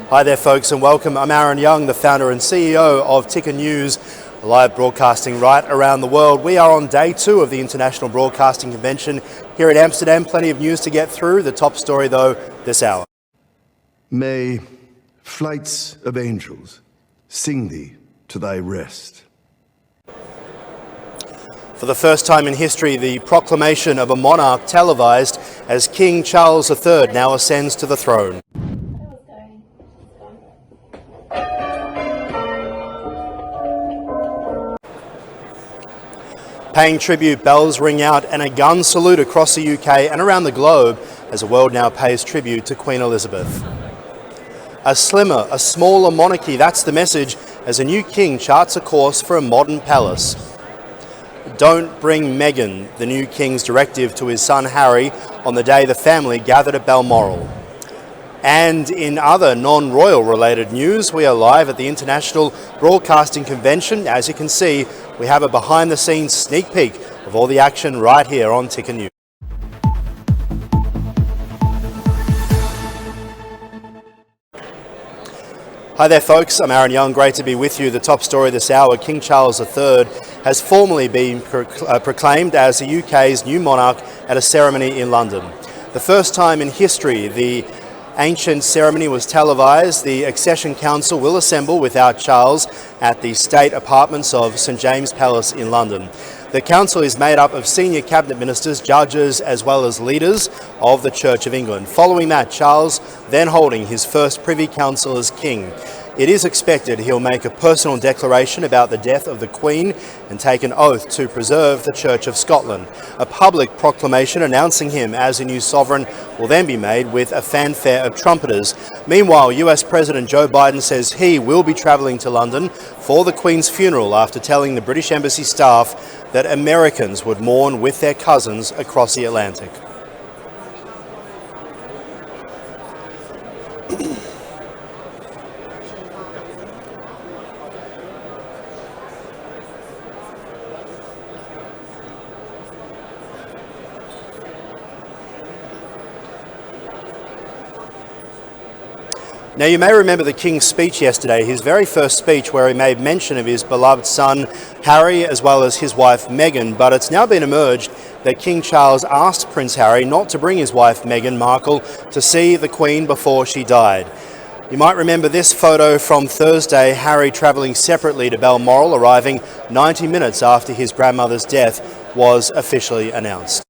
Hi there folks and welcome. I'm Ahron Young, the founder and CEO of Ticker News, live broadcasting right around the world. We are on day 2 of the International Broadcasting Convention here in Amsterdam. Plenty of news to get through. The top story though, this hour. May flights of angels sing thee to thy rest. For the first time in history, the proclamation of a monarch televised as King Charles III now ascends to the throne. Paying tribute, bells ring out and a gun salute across the UK and around the globe as the world now pays tribute to Queen Elizabeth. A slimmer, a smaller monarchy, that's the message as a new king charts a course for a modern palace. Don't bring Meghan, the new king's directive to his son Harry on the day the family gathered at Balmoral. And in other non-royal related news, we are live at the International Broadcasting Convention. As you can see, we have a behind-the-scenes sneak peek of all the action right here on Ticker News. Hi there folks, I'm Ahron Young, great to be with you. The top story this hour, King Charles III has formally been proclaimed as the UK's new monarch at a ceremony in London. The first time in history, the ancient ceremony was televised. The Accession Council will assemble without Charles at the state apartments of St James Palace in London. The council is made up of senior cabinet ministers, judges, as well as leaders of the Church of England. Following that, Charles then holding his first Privy Council as king. It is expected he'll make a personal declaration about the death of the Queen and take an oath to preserve the Church of Scotland. A public proclamation announcing him as a new sovereign will then be made with a fanfare of trumpeters. Meanwhile, US President Joe Biden says he will be travelling to London for the Queen's funeral after telling the British Embassy staff that Americans would mourn with their cousins across the Atlantic. Now, you may remember the King's speech yesterday, his very first speech where he made mention of his beloved son Harry as well as his wife Meghan, but it's now been emerged that King Charles asked Prince Harry not to bring his wife Meghan Markle to see the Queen before she died. You might remember this photo from Thursday, Harry travelling separately to Balmoral, arriving 90 minutes after his grandmother's death was officially announced.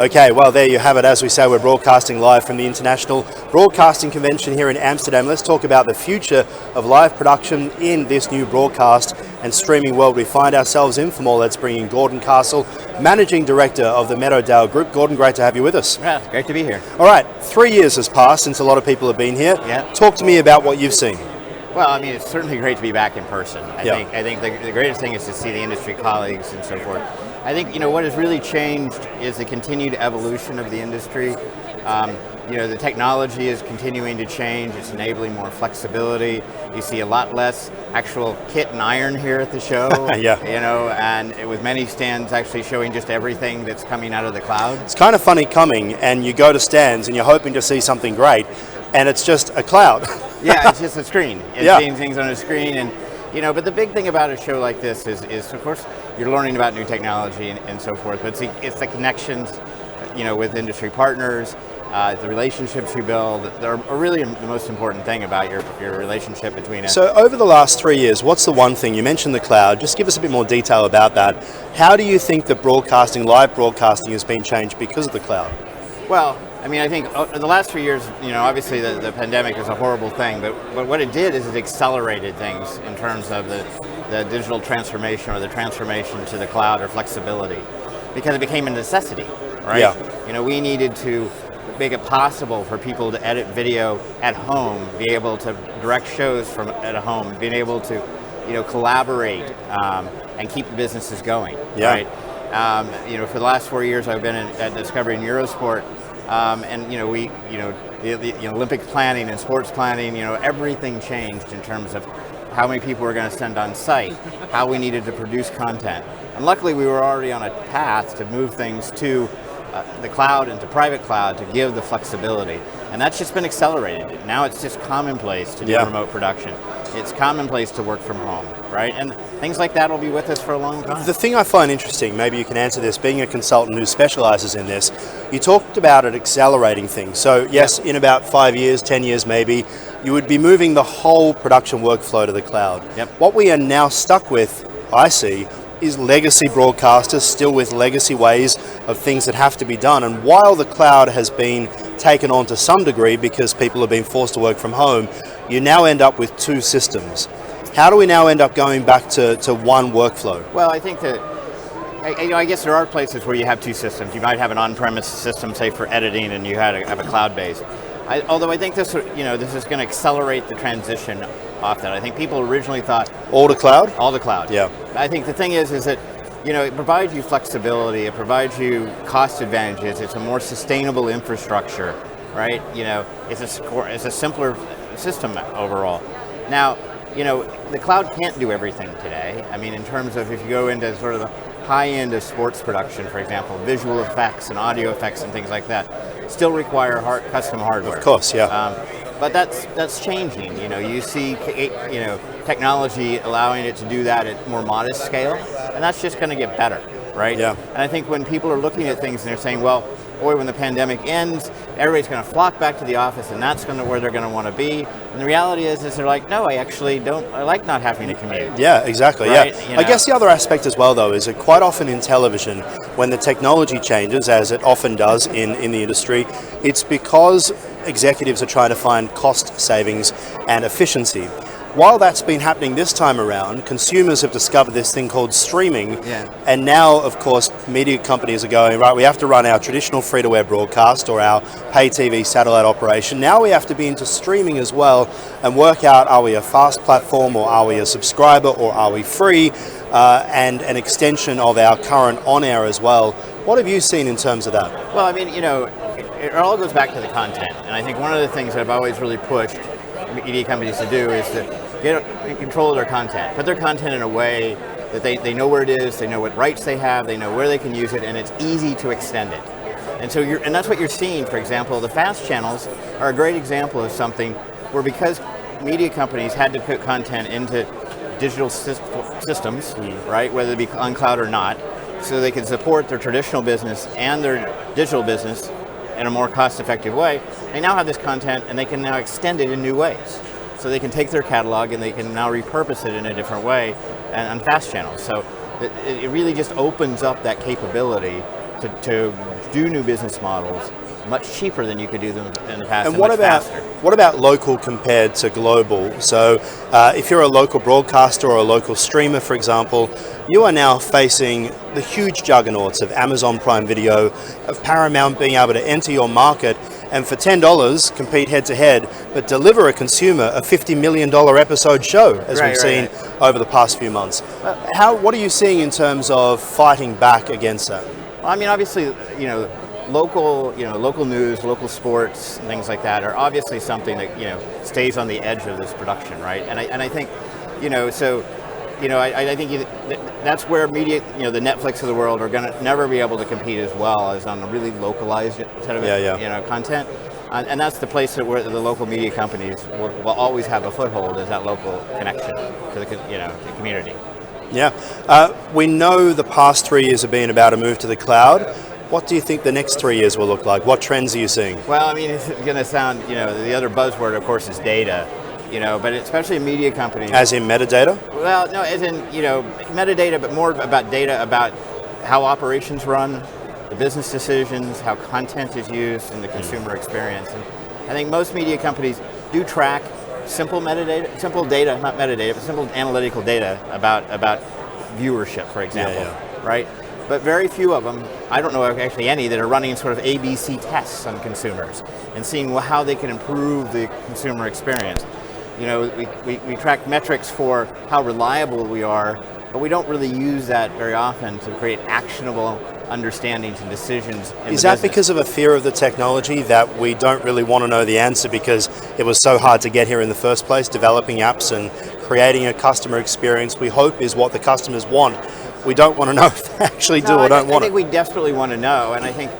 Okay, well there you have it. As we say, we're broadcasting live from the International Broadcasting Convention here in Amsterdam. Let's talk about the future of live production in this new broadcast and streaming world we find ourselves in. For more, let's bring in Gordon Castle, Managing Director of the Meadowdale Group. Gordon, great to have you with us. Yeah, great to be here. All right, 3 years has passed since a lot of people have been here. Yeah. Talk to me about what you've seen. Well, I mean, it's certainly great to be back in person. I think the greatest thing is to see the industry colleagues and so forth. I think, what has really changed is the continued evolution of the industry. The technology is continuing to change. It's enabling more flexibility. You see a lot less actual kit and iron here at the show. And with many stands actually showing just everything that's coming out of the cloud. It's kind of funny coming and you go to stands and you're hoping to see something great and it's just a cloud. Yeah, it's just a screen. It's seeing things on a screen, and but the big thing about a show like this is of course you're learning about new technology and so forth, but it's the connections, with industry partners, the relationships you build. They're really the most important thing about your relationship between it. So over the last 3 years, what's the one thing, you mentioned the cloud, just give us a bit more detail about that. How do you think that live broadcasting has been changed because of the cloud? Well, I think the last 3 years, obviously the pandemic is a horrible thing, but what it did is it accelerated things in terms of the digital transformation or the transformation to the cloud or flexibility, because it became a necessity, right? Yeah. We needed to make it possible for people to edit video at home, be able to direct shows from at home, being able to, collaborate and keep the businesses going, right? For the last 4 years, I've been at Discovery and Eurosport. The Olympic planning and sports planning, everything changed in terms of how many people were going to send on site, how we needed to produce content. And luckily we were already on a path to move things to the cloud into private cloud to give the flexibility. And that's just been accelerated. Now it's just commonplace to do remote production. It's commonplace to work from home, right? And things like that will be with us for a long time. The thing I find interesting, maybe you can answer this, being a consultant who specializes in this, you talked about it accelerating things. So yes, in about 5 years, 10 years maybe, you would be moving the whole production workflow to the cloud. What we are now stuck with, I see, is legacy broadcasters still with legacy ways of things that have to be done. And while the cloud has been taken on to some degree because people have been forced to work from home, you now end up with two systems. How do we now end up going back to one workflow? Well, I think that, I guess there are places where you have two systems. You might have an on-premise system, say for editing, and you have a cloud-based. Although I think this is going to accelerate the transition off that. I think people originally thought all to cloud. All to cloud. Yeah. I think the thing is that it provides you flexibility. It provides you cost advantages. It's a more sustainable infrastructure, right? It's a simpler system overall. Now, the cloud can't do everything today. I mean, in terms of if you go into sort of the high end of sports production, for example, visual effects and audio effects and things like that still require custom hardware. Of course, yeah. But that's changing. You see, technology allowing it to do that at more modest scale, and that's just going to get better, right? Yeah. And I think when people are looking at things and they're saying, well, boy, when the pandemic ends, everybody's going to flock back to the office, and that's where they're going to want to be. And the reality is they're like, no, I actually don't. I like not having to commute. Yeah, exactly. Right? Yeah. I guess the other aspect as well, though, is that quite often in television, when the technology changes, as it often does in the industry, it's because executives are trying to find cost savings and efficiency. While that's been happening this time around, consumers have discovered this thing called streaming, and now, of course, media companies are going, right, we have to run our traditional free-to-air broadcast or our pay TV satellite operation. Now we have to be into streaming as well and work out, are we a fast platform or are we a subscriber or are we free, and an extension of our current on-air as well. What have you seen in terms of that? Well, I mean, it all goes back to the content, and I think one of the things that I've always really pushed media companies to do is to get control of their content, put their content in a way that they know where it is, they know what rights they have, they know where they can use it, and it's easy to extend it. And so and that's what you're seeing. For example, the fast channels are a great example of something where, because media companies had to put content into digital systems, right, whether it be on cloud or not, so they can support their traditional business and their digital business in a more cost-effective way, they now have this content and they can now extend it in new ways. So they can take their catalog and they can now repurpose it in a different way on fast channels. So it really just opens up that capability to do new business models much cheaper than you could do them in the past. And what about local compared to global? So if you're a local broadcaster or a local streamer, for example, you are now facing the huge juggernauts of Amazon Prime Video, of Paramount being able to enter your market and for $10 compete head to head, but deliver a consumer a $50 million episode show, as we've seen over the past few months. What are you seeing in terms of fighting back against that? I mean, obviously, local news, local sports, things like that are obviously something that stays on the edge of this production, right? And I think, I think that's where media, the Netflix of the world are going to never be able to compete as well as on a really localized set of content. And that's the place where the local media companies will always have a foothold, is that local connection to the community. Yeah. We know the past 3 years have been about a move to the cloud. What do you think the next 3 years will look like? What trends are you seeing? Well, I mean, it's going to sound, the other buzzword, of course, is data, but especially in media companies. As in metadata? Well, no, as in, metadata, but more about data about how operations run, the business decisions, how content is used, and the consumer experience. And I think most media companies do track simple data, not metadata, but simple analytical data about viewership, for example, right? But very few of them, I don't know actually any, that are running sort of ABC tests on consumers and seeing how they can improve the consumer experience. We track metrics for how reliable we are, but we don't really use that very often to create actionable understandings and decisions. Is that because of a fear of the technology, that we don't really want to know the answer because it was so hard to get here in the first place? Developing apps and creating a customer experience we hope is what the customers want. we don't want to know if they actually do or don't want it. I think we desperately want to know, and I think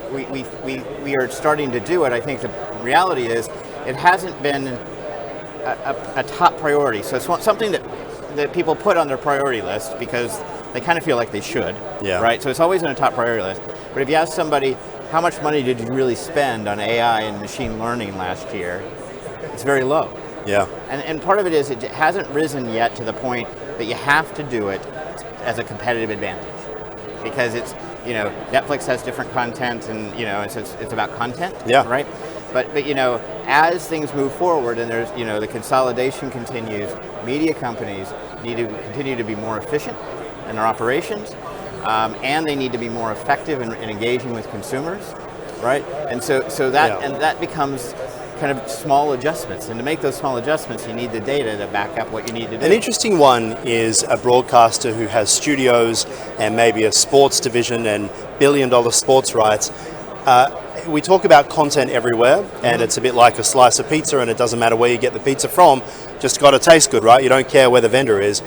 we are starting to do it. I think the reality is it hasn't been a top priority. So it's something that people put on their priority list because they kind of feel like they should, right? So it's always on a top priority list. But if you ask somebody, how much money did you really spend on AI and machine learning last year? It's very low. Yeah. And part of it is it hasn't risen yet to the point that you have to do it as a competitive advantage. Because it's, Netflix has different content and, it's about content, right? But as things move forward and there's, the consolidation continues, media companies need to continue to be more efficient in their operations, and they need to be more effective in engaging with consumers, right? And so that becomes kind of small adjustments, and to make those small adjustments, you need the data to back up what you need to do. An interesting one is a broadcaster who has studios and maybe a sports division and billion-dollar sports rights. We talk about content everywhere, and it's a bit like a slice of pizza, and it doesn't matter where you get the pizza from, just got to taste good, right? You don't care where the vendor is.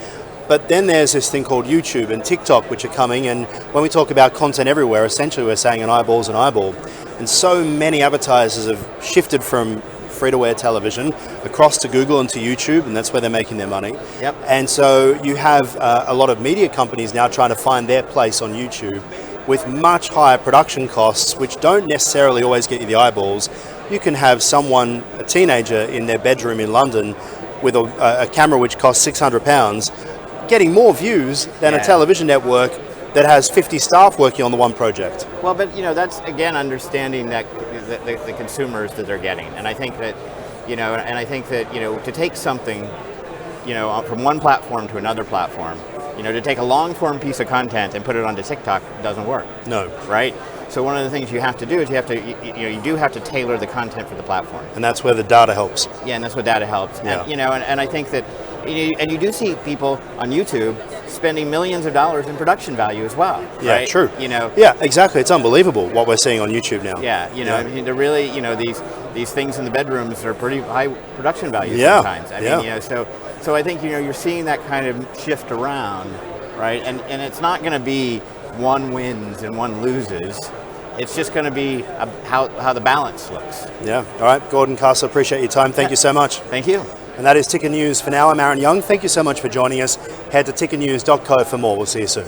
But then there's this thing called YouTube and TikTok, which are coming, and when we talk about content everywhere, essentially we're saying an eyeball's an eyeball. And so many advertisers have shifted from free-to-air television across to Google and to YouTube, and that's where they're making their money. Yep. And so you have a lot of media companies now trying to find their place on YouTube with much higher production costs, which don't necessarily always get you the eyeballs. You can have someone, a teenager, in their bedroom in London with a camera which costs £600, getting more views than a television network that has 50 staff working on the one project. Well, but that's again understanding that the consumers that they're getting, and I think that to take something from one platform to another platform, to take a long form piece of content and put it onto TikTok doesn't work. No. Right? So one of the things you have to do is you do have to tailor the content for the platform. And that's where the data helps. Yeah, and that's what data helps. Yeah. And I think that you do see people on YouTube spending millions of dollars in production value as well. Yeah, right? true. Yeah, exactly. It's unbelievable what we're seeing on YouTube now. Yeah, I mean, they're really, these things in the bedrooms are pretty high production value sometimes. I mean, so I think you're seeing that kind of shift around, right? And it's not going to be one wins and one loses. It's just going to be how the balance looks. Yeah. All right, Gordon Castle, appreciate your time. Thank you so much. Thank you. And that is Ticker News for now. I'm Ahron Young. Thank you so much for joining us. Head to tickernews.co for more. We'll see you soon.